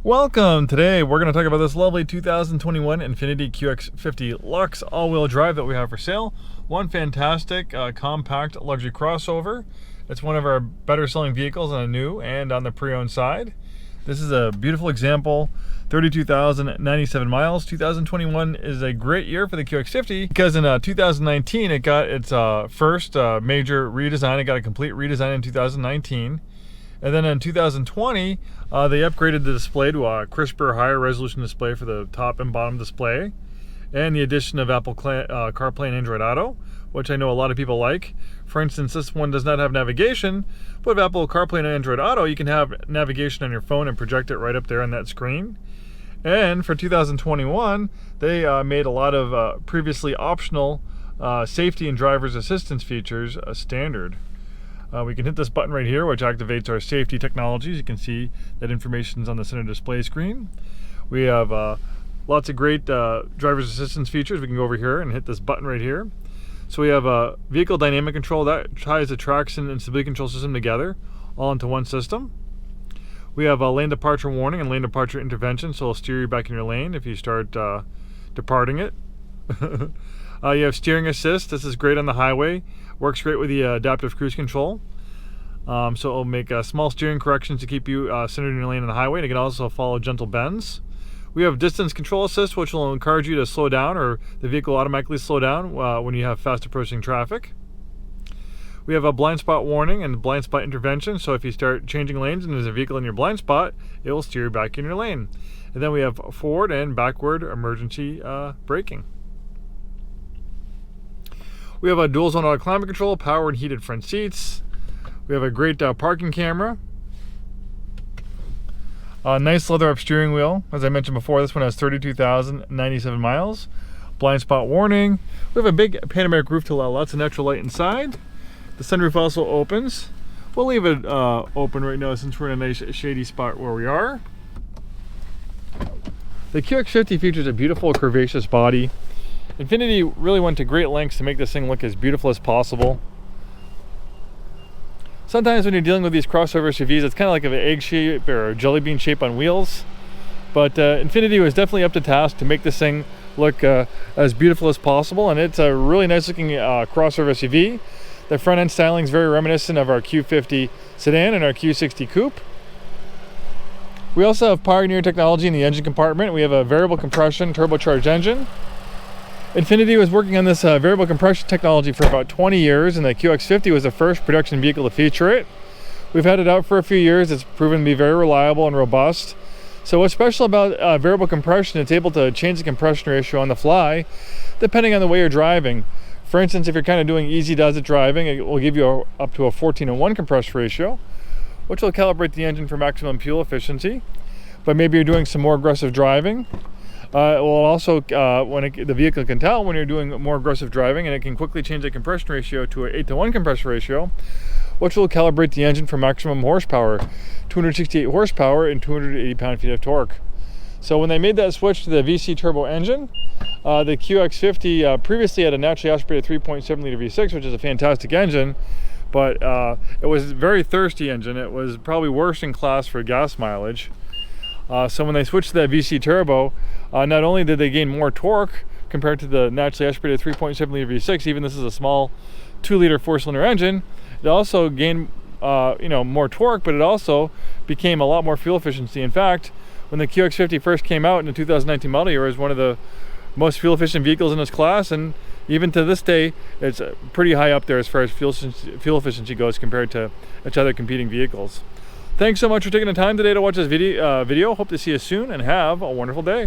Welcome! Today we're going to talk about this lovely 2021 Infiniti QX50 LUXE all-wheel drive that we have for sale. One fantastic compact luxury crossover. It's one of our better selling vehicles on a new and on the pre-owned side. This is a beautiful example. 32,097 miles. 2021 is a great year for the QX50 because in 2019 it got its first major redesign. It got a complete redesign in 2019. And then in 2020, they upgraded the display to a crisper, higher resolution display for the top and bottom display. And the addition of Apple CarPlay and Android Auto, which I know a lot of people like. For instance, this one does not have navigation, but with Apple CarPlay and Android Auto, you can have navigation on your phone and project it right up there on that screen. And for 2021, they made a lot of previously optional safety and driver's assistance features standard. We can hit this button right here, which activates our safety technologies. You can see that information is on the center display screen. We have lots of great driver's assistance features. We can go over here and hit this button right here. So we have a vehicle dynamic control that ties the traction and stability control system together, all into one system. We have a lane departure warning and lane departure intervention, so it'll steer you back in your lane if you start departing it. You have steering assist. This is great on the highway. Works great with the adaptive cruise control. So it'll make small steering corrections to keep you centered in your lane on the highway. And it can also follow gentle bends. We have distance control assist, which will encourage you to slow down, or the vehicle will automatically slow down when you have fast approaching traffic. We have a blind spot warning and blind spot intervention. So if you start changing lanes and there's a vehicle in your blind spot, it will steer you back in your lane. And then we have forward and backward emergency braking. We have a dual zone auto climate control, power and heated front seats. We have a great parking camera. A nice leather up steering wheel. As I mentioned before, this one has 32,097 miles. Blind spot warning. We have a big panoramic roof to allow lots of natural light inside. The sunroof also opens. We'll leave it open right now since we're in a nice shady spot where we are. The QX50 features a beautiful curvaceous body. Infiniti really went to great lengths to make this thing look as beautiful as possible. Sometimes when you're dealing with these crossover SUVs, it's kind of like an egg shape or a jelly bean shape on wheels. But Infiniti was definitely up to task to make this thing look as beautiful as possible. And it's a really nice looking crossover SUV. The front end styling is very reminiscent of our Q50 sedan and our Q60 coupe. We also have Pioneer technology in the engine compartment. We have a variable compression turbocharged engine. Infiniti was working on this variable compression technology for about 20 years, and the QX50 was the first production vehicle to feature it. We've had it out for a few years. It's proven to be very reliable and robust. So what's special about variable compression, it's able to change the compression ratio on the fly, depending on the way you're driving. For instance, if you're kind of doing easy does it driving, it will give you up to a 14:1 compression ratio, which will calibrate the engine for maximum fuel efficiency. But maybe you're doing some more aggressive driving. It will also, the vehicle can tell when you're doing more aggressive driving, and it can quickly change the compression ratio to an 8:1 compression ratio, which will calibrate the engine for maximum horsepower, 268 horsepower and 280 pound-feet of torque. So when they made that switch to the VC turbo engine, the QX50 previously had a naturally aspirated 3.7 liter V6, which is a fantastic engine, but it was a very thirsty engine. It was probably worst in class for gas mileage. So when they switched to that VC turbo, not only did they gain more torque compared to the naturally aspirated 3.7 liter V6, even this is a small 2 liter 4-cylinder engine, it also gained more torque, but it also became a lot more fuel efficiency. In fact, when the QX50 first came out in the 2019 model year, it was one of the most fuel efficient vehicles in its class, and even to this day, it's pretty high up there as far as fuel efficiency goes compared to its other competing vehicles. Thanks so much for taking the time today to watch this video. Hope to see you soon, and have a wonderful day.